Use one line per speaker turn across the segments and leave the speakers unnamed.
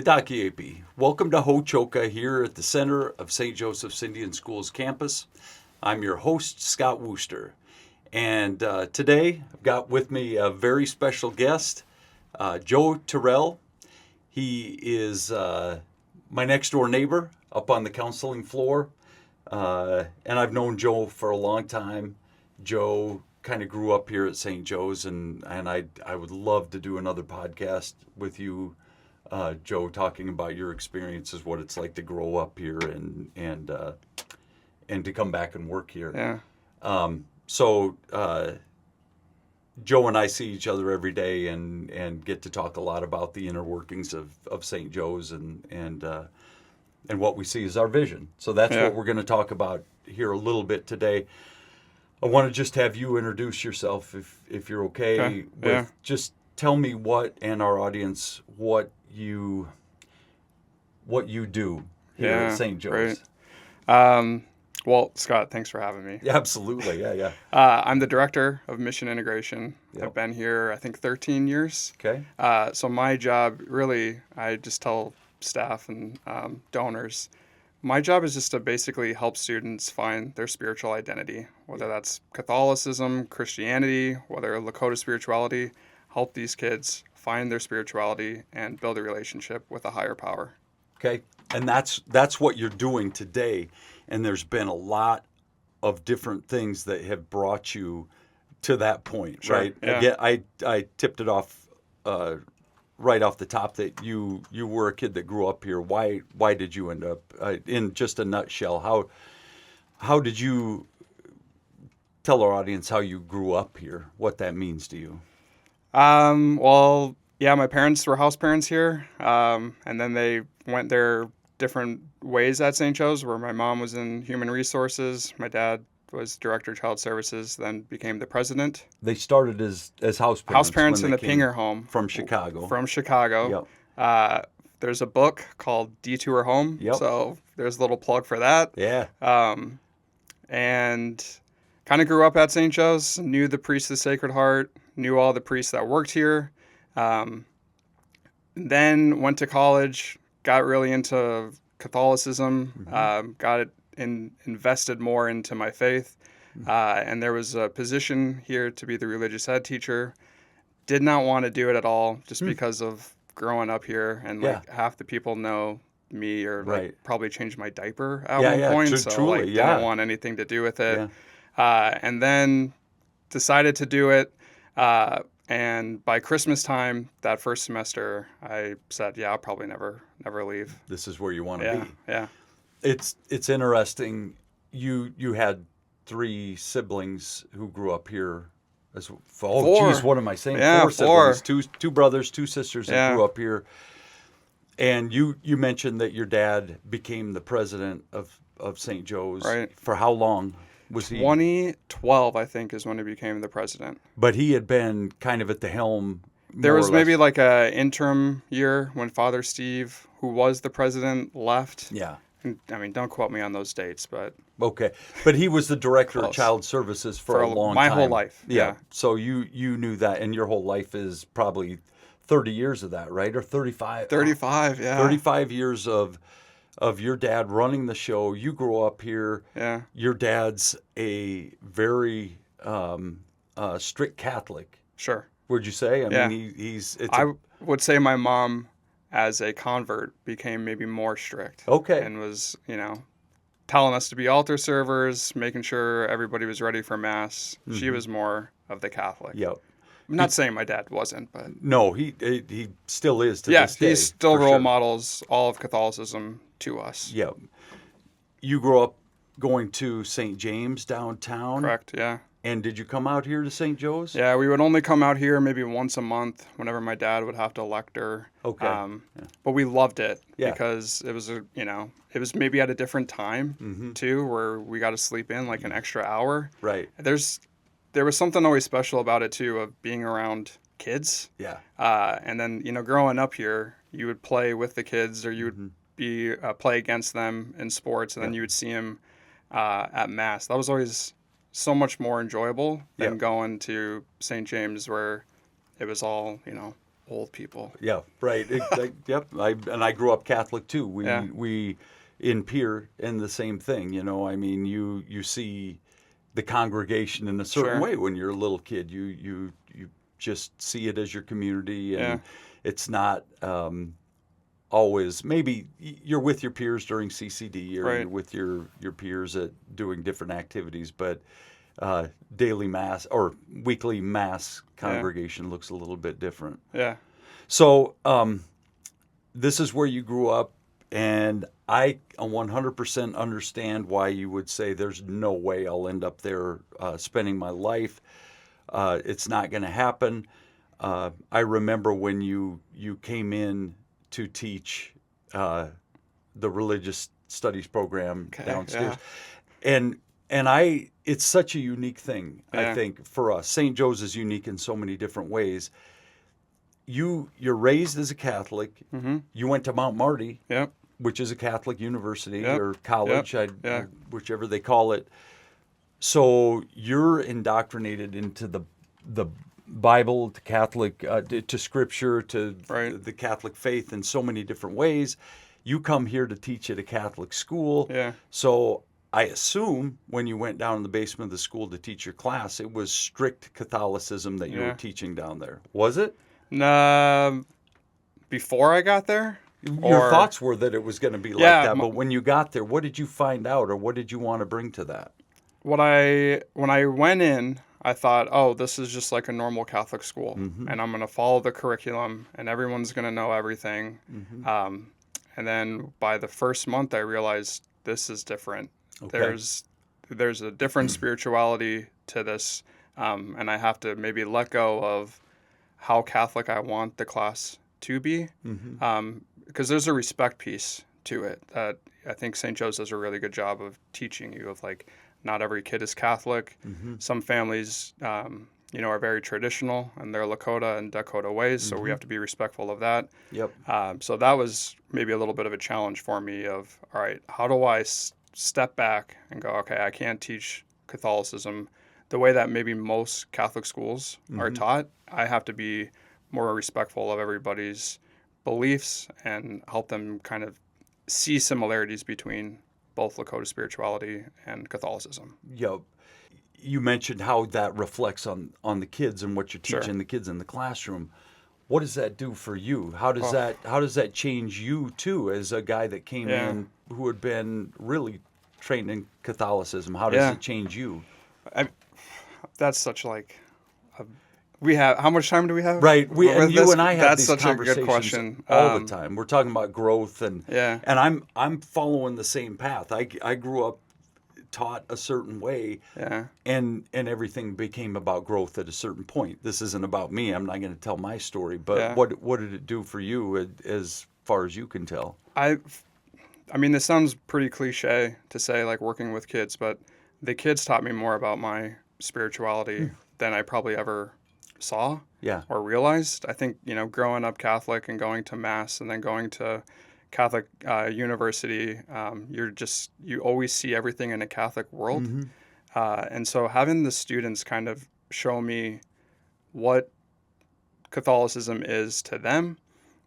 Kadakiepi. Welcome to Hóčhoka here at the center of St. Joseph's Indian Schools campus. I'm your host, Scott Wooster. And today I've got with me a very special guest, Joe Tyrell. He is my next door neighbor up on the counseling floor. And I've known Joe for a long time. Joe kind of grew up here at St. Joe's, and I would love to do another podcast with you, Joe, talking about your experiences, what it's like to grow up here and to come back and work here.
Yeah.
So Joe and I see each other every day and get to talk a lot about the inner workings of St. Joe's and what we see as our vision. So that's what we're going to talk about here a little bit today. I want to just have you introduce yourself, if you're okay. Just tell me and our audience what you do here at St. Joe's.
Great. Well, Scott, thanks for having me.
Yeah, absolutely. Yeah.
I'm the director of mission integration.
Yep.
I've been here, I think, 13 years.
Okay.
So my job, really, I just tell staff and donors, my job is just to basically help students find their spiritual identity, whether that's Catholicism, Christianity, whether Lakota spirituality, help these kids find their spirituality and build a relationship with a higher power.
Okay. And that's what you're doing today. And there's been a lot of different things that have brought you to that point,
Sure.
right?
Yeah.
Again, I tipped it off right off the top that you were a kid that grew up here. Why did you end up in just a nutshell? How did you tell our audience how you grew up here? What that means to you?
Well, yeah, my parents were house parents here, and then they went their different ways at St. Joe's, where my mom was in human resources, my dad was director of child services, then became the president.
They started as house parents.
House parents in the Pinger home.
From Chicago.
From Chicago.
Yep.
There's a book called Detour Home.
Yep.
So there's a little plug for that.
Yeah.
And kind of grew up at St. Joe's, knew the priest of the Sacred Heart, knew all the priests that worked here. Then went to college, got really into Catholicism, got it invested more into my faith. And there was a position here to be the religious ed teacher. Did not want to do it at all just because of growing up here. And like half the people know me or like probably changed my diaper at one point. So didn't want anything to do with it. Yeah. And then decided to do it. And by Christmas time, that first semester, I said, I'll probably never leave.
This is where you want to be.
Yeah.
It's interesting. You had 3 siblings who grew up here.
Four.
Geez, what am I saying?
Yeah,
4 siblings. Two brothers, 2 sisters that grew up here. And you mentioned that your dad became the president of St. Joe's.
Right.
For how long was he?
2012, I think, is when he became the president.
But he had been kind of at the helm.
There was maybe like a interim year when Father Steve, who was the president, left.
Yeah.
I mean, don't quote me on those dates, but...
Okay. But he was the director of child services for a long time.
My whole life.
Yeah. So you knew that, and your whole life is probably 30 years of that, right? Or 35?
35, yeah.
35 years of your dad running the show. You grew up here.
Yeah.
Your dad's a very strict Catholic.
Sure.
Would you say? I mean,
I would say my mom, as a convert, became maybe more strict.
Okay.
And was, telling us to be altar servers, making sure everybody was ready for Mass. Mm-hmm. She was more of the Catholic.
Yep.
I'm not saying my dad wasn't, but...
No, he still is to this day.
He still role models all of Catholicism to us.
Yeah. You grew up going to St. James downtown?
Correct, yeah.
And did you come out here to St. Joe's?
Yeah, we would only come out here maybe once a month whenever my dad would have to lecture.
Okay.
But we loved it because it was, it was maybe at a different time too, where we got to sleep in like an extra hour.
Right.
There was something always special about it too, of being around kids.
Yeah.
And then, growing up here, you would play with the kids or you would be play against them in sports, and then you would see them at Mass. That was always so much more enjoyable than going to St. James, where it was all, old people.
Yeah, right. Yep. I grew up Catholic too. We in Pier in the same thing. I mean, you see the congregation in a certain
Sure.
way when you're a little kid. You just see it as your community, and
Yeah.
it's not always. Maybe you're with your peers during CCD, or
Right.
you're with your peers at doing different activities, but daily mass or weekly mass congregation looks a little bit different.
Yeah.
So this is where you grew up, and I 100% understand why you would say there's no way I'll end up there spending my life. It's not going to happen. I remember when you came in to teach the religious studies program downstairs, and it's such a unique thing. I think for us, St. Joe's is unique in so many different ways. You're raised as a Catholic.
Mm-hmm.
You went to Mount Marty,
Yep.
which is a Catholic university
Yep.
or college,
Yeah.
whichever they call it. So you're indoctrinated into the Bible, to Catholic, to Scripture, to
Right.
the Catholic faith in so many different ways. You come here to teach at a Catholic school.
Yeah.
So I assume when you went down in the basement of the school to teach your class, it was strict Catholicism that you were teaching down there. Was it?
Before I got there?
Your thoughts were that it was going to be like
Yeah,
that, but when you got there, what did you find out, or what did you want to bring to that?
When I went in, I thought, oh, this is just like a normal Catholic school, and I'm going to follow the curriculum, and everyone's going to know everything. And then by the first month, I realized this is different.
Okay.
There's a different spirituality to this, and I have to maybe let go of how Catholic I want the class to be, because there's a respect piece to it that I think St. Joe's does a really good job of teaching you of like, not every kid is Catholic. Some families, are very traditional in their Lakota and Dakota ways, so we have to be respectful of that.
Yep.
So that was maybe a little bit of a challenge for me of, all right, how do I step back and go, okay, I can't teach Catholicism the way that maybe most Catholic schools are taught. I have to be more respectful of everybody's beliefs and help them kind of see similarities between both Lakota spirituality and Catholicism.
Yep. You mentioned how that reflects on the kids and what you're
Sure.
teaching the kids in the classroom. What does that do for you? How does that change you too, as a guy that came in who had been really trained in Catholicism? How does it change you?
That's such like how much time do we have?
Right. You and I have
that's
these
such a
conversations
good question.
all the time. We're talking about growth and
Yeah.
I'm following the same path. I grew up taught a certain way,
Yeah.
and everything became about growth at a certain point. This isn't about me. I'm not going to tell my story, but what did it do for you as far as you can tell?
I mean, this sounds pretty cliche to say, like working with kids, but the kids taught me more about my spirituality than I probably ever saw or realized. I think, growing up Catholic and going to Mass and then going to Catholic university, you always see everything in a Catholic world. And so having the students kind of show me what Catholicism is to them,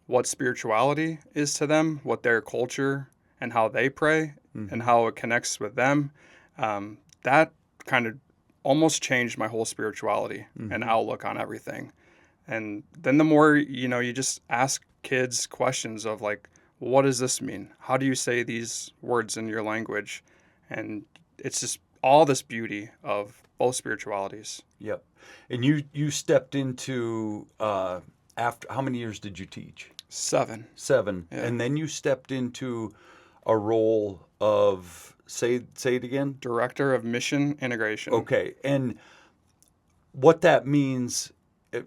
what spirituality is to them, what their culture and how they pray and how it connects with them, that kind of almost changed my whole spirituality and outlook on everything. And then the more, you just ask kids questions of like, what does this mean? How do you say these words in your language? And it's just all this beauty of both spiritualities.
Yep. And you stepped into, after, how many years did you teach?
7.
7.
Yeah.
And then you stepped into a role of, say it again?
Director of Mission Integration.
Okay. And what that means,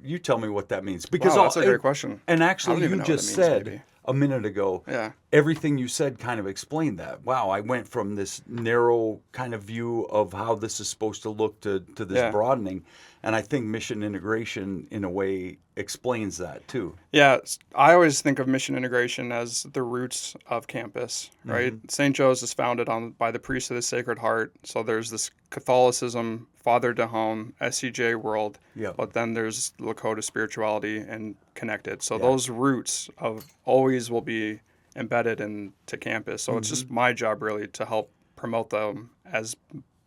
you tell me what that means. Because
Wow, that's a great question.
And
I
actually,
don't even
you
know what it
just
means,
said
maybe.
a minute ago,
Yeah.
everything you said kind of explained that. Wow, I went from this narrow kind of view of how this is supposed to look to this
Yeah.
broadening. And I think mission integration, in a way, explains that too.
Yeah, I always think of mission integration as the roots of campus, right? St. Joe's is founded by the priests of the Sacred Heart. So there's this Catholicism, Father de Home, SCJ world,
Yeah.
but then there's Lakota spirituality and connected. So
Yeah.
those roots of always will be embedded into campus. So it's just my job really to help promote them as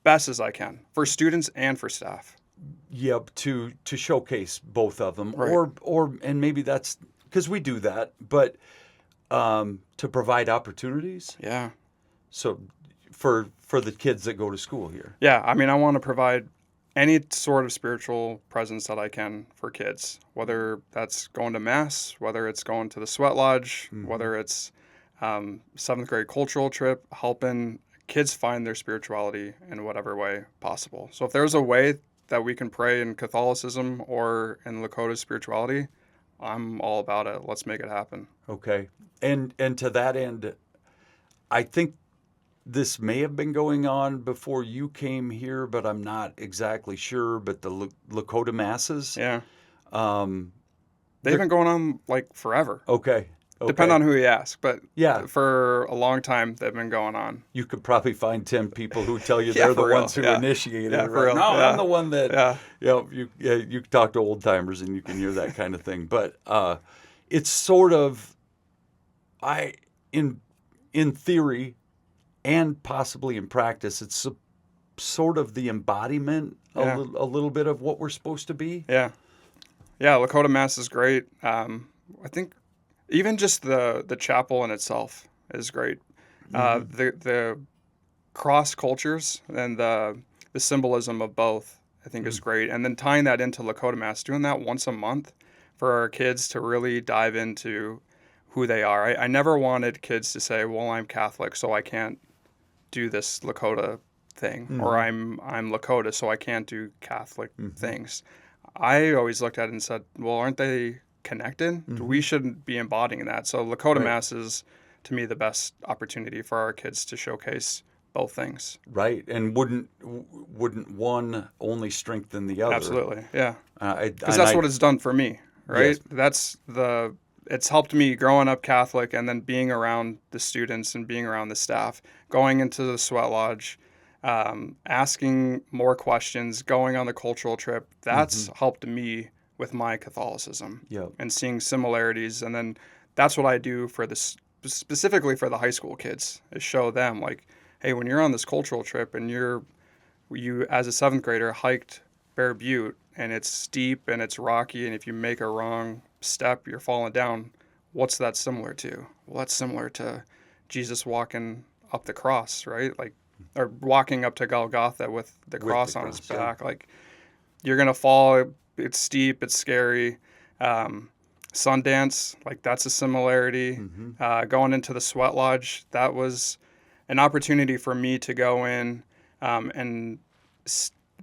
best as I can for students and for staff.
Yep, to showcase both of them,
Right.
and maybe that's because we do that, but to provide opportunities.
Yeah.
So for the kids that go to school here.
Yeah, I mean, I want to provide any sort of spiritual presence that I can for kids, whether that's going to mass, whether it's going to the sweat lodge, whether it's seventh grade cultural trip, helping kids find their spirituality in whatever way possible. So if there's a way that we can pray in Catholicism or in Lakota spirituality, I'm all about it. Let's make it happen.
Okay, and to that end, I think this may have been going on before you came here, but I'm not exactly sure. But the Lakota masses,
Yeah,
um,
they've been going on like forever.
okay.
Depend on who you ask, but
Yeah.
for a long time they've been going on.
You could probably find 10 people who tell you
Yeah,
they're the
for real.
ones who
Yeah.
initiated
Yeah,
it.
for
Right?
real.
No,
Yeah.
I'm the one that,
Yeah.
you can talk to old timers and you can hear that kind of thing. But it's sort of, in theory and possibly in practice, it's sort of the embodiment
Yeah.
a little bit of what we're supposed to be.
Yeah, Lakota Mass is great. I think even just the chapel in itself is great. The cross cultures and the symbolism of both I think is great. And then tying that into Lakota Mass, doing that once a month for our kids to really dive into who they are. I never wanted kids to say, well, I'm Catholic, so I can't do this Lakota thing, or I'm Lakota, so I can't do Catholic things. I always looked at it and said, well, aren't they connected? We shouldn't be embodying that. So Lakota
Right.
Mass is, to me, the best opportunity for our kids to showcase both things.
Right. And wouldn't one only strengthen the other?
Absolutely, yeah.
Because
Because that's what it's done for me, right?
Yes.
It's helped me growing up Catholic and then being around the students and being around the staff, going into the sweat lodge, asking more questions, going on the cultural trip. That's helped me with my Catholicism
Yep.
and seeing similarities. And then that's what I do for specifically for the high school kids, is show them like, hey, when you're on this cultural trip and you as a seventh grader hiked Bear Butte and it's steep and it's rocky, and if you make a wrong step, you're falling down. What's that similar to? Well, that's similar to Jesus walking up the cross, right? Like, or walking up to Golgotha with the cross on his
cross,
back. Like, you're gonna fall. It's steep. It's scary. Sundance, like that's a similarity. Going into the sweat lodge, that was an opportunity for me to go in, and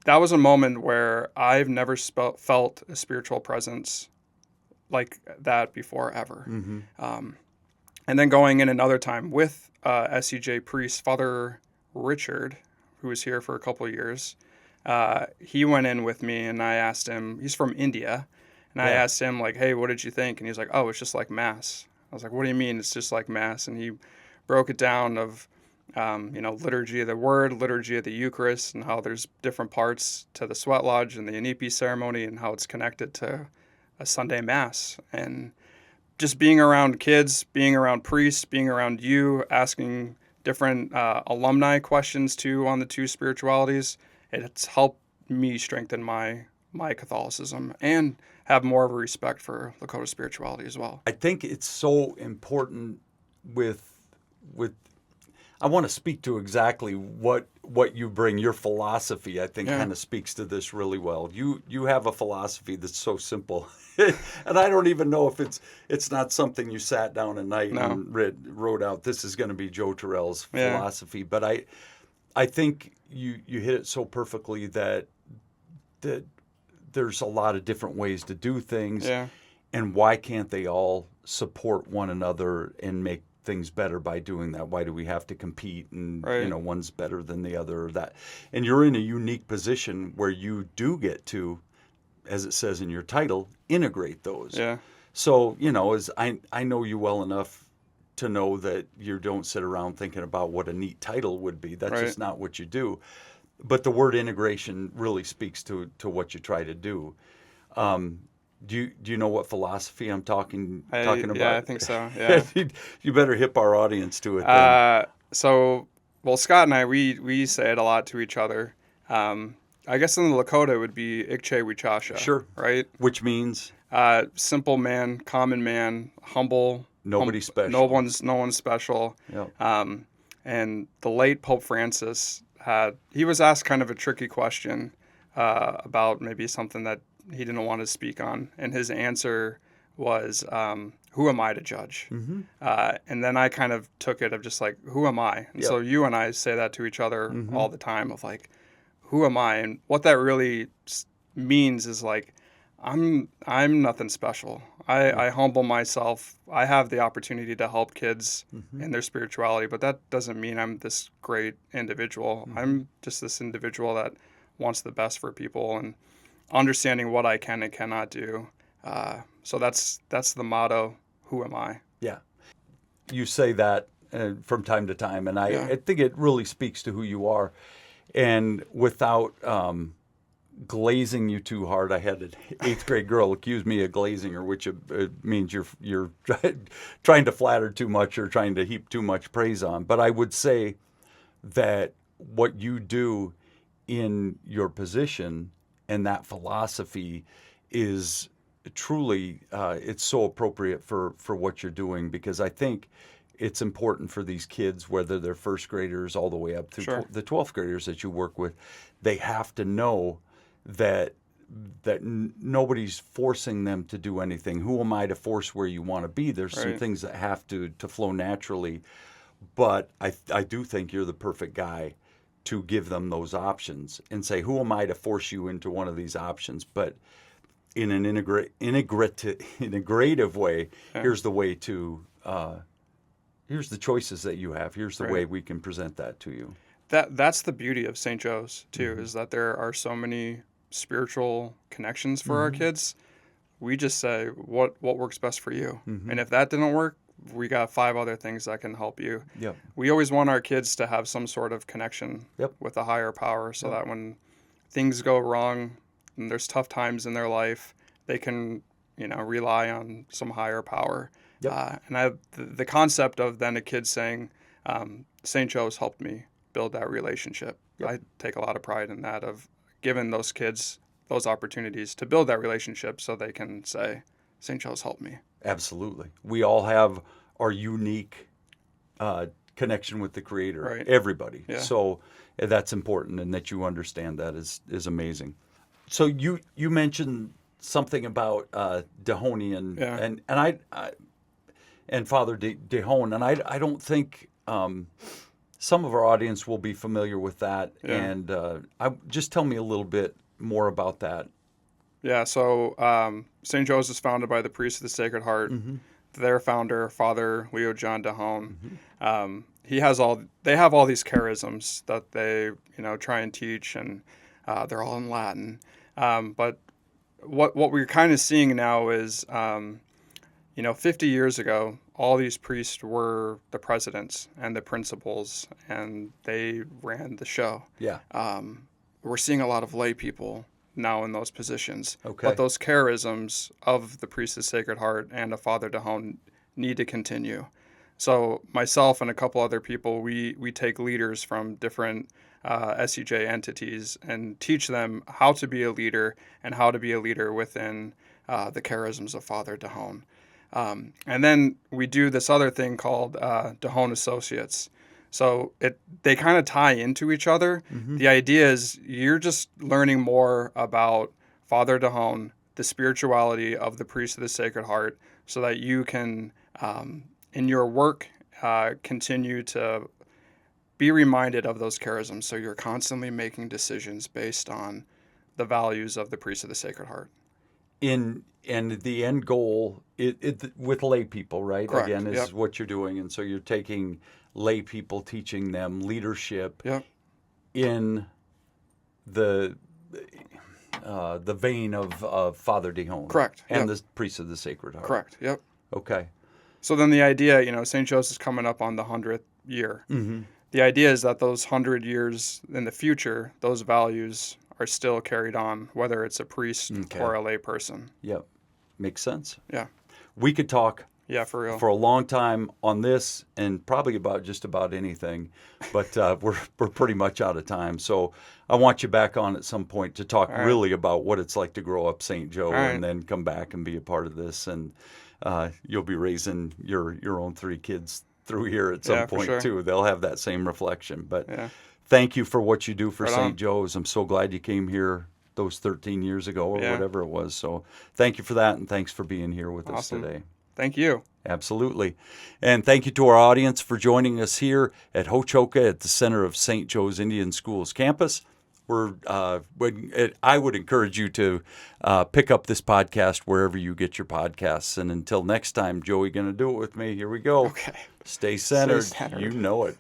that was a moment where I've never felt a spiritual presence like that before ever. And then going in another time with SCJ priest, Father Richard, who was here for a couple of years. He went in with me, and I asked him, he's from India, and I asked him, like, hey, what did you think? And he's like, oh, it's just like Mass. I was like, what do you mean it's just like Mass? And he broke it down of, liturgy of the Word, liturgy of the Eucharist, and how there's different parts to the sweat lodge and the Inipi ceremony, and how it's connected to a Sunday Mass. And just being around kids, being around priests, being around you, asking different alumni questions too on the two spiritualities, it's helped me strengthen my Catholicism and have more of a respect for Lakota spirituality as well.
I think it's so important with I want to speak to exactly what you bring. Your philosophy, I think, kind of speaks to this really well. You have a philosophy that's so simple, and I don't even know if it's not something you sat down at night and wrote out. This is going to be Joe Tyrell's philosophy. But I think you hit it so perfectly that there's a lot of different ways to do things, and why can't they all support one another and make things better by doing that? Why do we have to compete and
Right.
you know, one's better than the other or that? And you're in a unique position where you do get to, as it says in your title, integrate those.
Yeah.
So, you know, as I know you well enough to know that you don't sit around thinking about what a neat title would be. That's
Right.
just not what you do. But the word integration really speaks to what you try to do. Do you know what philosophy I'm talking about?
Yeah, I think so. Yeah.
You better hip our audience to it then.
So, well, Scott and I, we say it a lot to each other. I guess in the Lakota it would be Ikche Wichasha.
Sure.
Right?
Which means
Simple man, common man, humble.
nobody special.
No one's special.
Yep.
And the late Pope Francis he was asked kind of a tricky question about maybe something that he didn't want to speak on, and his answer was, "Who am I to judge?"
Mm-hmm.
And then I kind of took it of just like, "Who am I?" And
Yep.
so you and I say that to each other
Mm-hmm.
all the time of like, "Who am I?" And what that really means is like, I'm nothing special. I humble myself. I have the opportunity to help kids
Mm-hmm.
in their spirituality, but that doesn't mean I'm this great individual.
Mm-hmm.
I'm just this individual that wants the best for people and understanding what I can and cannot do. So that's the motto. Who am I?
Yeah. You say that from time to time, and
Yeah.
I think it really speaks to who you are. And without glazing you too hard, I had an 8th grade girl accuse me of glazing her, which means you're trying to flatter too much or trying to heap too much praise on. But I would say that what you do in your position and that philosophy is truly it's so appropriate for what you're doing, because I think it's important for these kids, whether they're first graders all the way up through
Sure.
the 12th graders that you work with. They have to know that nobody's forcing them to do anything. Who am I to force where you want to be? There's some
Right.
things that have to flow naturally, but I do think you're the perfect guy to give them those options and say, who am I to force you into one of these options? But in an integrative way,
Yeah.
here's the way to, here's the choices that you have. Here's the
Right.
way we can present that to you.
That's the beauty of St. Joe's too,
Mm-hmm.
is that there are so many spiritual connections for our kids. We just say what works best for you,
Mm-hmm.
and if that didn't work, we got 5 other things that can help you.
Yep.
We always want our kids to have some sort of connection
Yep.
with a higher power, so
Yep.
that when things go wrong and there's tough times in their life, they can rely on some higher power.
Yep.
And the concept of then a kid saying, St. Joe's helped me build that relationship.
Yep.
I take a lot of pride in that, of giving those kids those opportunities to build that relationship so they can say, St. Joe's helped me.
Absolutely. We all have our unique connection with the Creator.
Right.
Everybody.
Yeah.
So that's important, and that you understand that is amazing. So you mentioned something about Dehoney and
Yeah.
and I and Father Dehone, and I don't think some of our audience will be familiar with that.
Yeah.
And just tell me a little bit more about that.
Yeah, so St. Joe's is founded by the priests of the Sacred Heart.
Mm-hmm.
Their founder, Father Leo John Dehone, they have all these charisms that they try and teach, and they're all in Latin. But what we're kind of seeing now is 50 years ago, all these priests were the presidents and the principals, and they ran the show.
Yeah.
We're seeing a lot of lay people now in those positions.
Okay.
But those charisms of the priest of Sacred Heart and of Father Dehone need to continue. So myself and a couple other people, we take leaders from different SEJ entities and teach them how to be a leader and how to be a leader within the charisms of Father Dehone. And then we do this other thing called Dehone Associates. So they kind of tie into each other.
Mm-hmm.
The idea is you're just learning more about Father Dehone, the spirituality of the priest of the Sacred Heart, so that you can, in your work, continue to be reminded of those charisms. So you're constantly making decisions based on the values of the priest of the Sacred Heart.
And the end goal with lay people, right?
Correct.
Again, is
Yep.
what you're doing, and so you're taking lay people, teaching them leadership
Yep.
in the vein of Father Dehon.
Correct.
And
Yep.
the priest of the Sacred Heart.
Correct. Yep.
Okay.
So then the idea, St. Joseph's coming up on the 100th year.
Mm-hmm.
The idea is that those 100 years in the future, those values are still carried on, whether it's a priest
Okay.
or a lay person.
Yep. Makes sense.
Yeah.
We could talk
Yeah, for real.
for a long time on this and probably about just about anything, but we're pretty much out of time. So I want you back on at some point to talk
All right.
really about what it's like to grow up St. Joe,
All right.
and then come back and be a part of this. And you'll be raising your own 3 kids through here at some
Yeah, for
point
sure.
too. They'll have that same reflection. But
Yeah.
thank you for what you do for
Right
St.
on.
Joe's. I'm so glad you came here those 13 years ago or
Yeah.
whatever it was. So thank you for that, and thanks for being here with us
Awesome.
today.
Thank you.
Absolutely. And thank you to our audience for joining us here at Hóčhoka at the center of St. Joe's Indian Schools campus. I would encourage you to pick up this podcast wherever you get your podcasts. And until next time, Joey going to do it with me. Here we go.
Okay.
Stay centered.
centered.
You know it.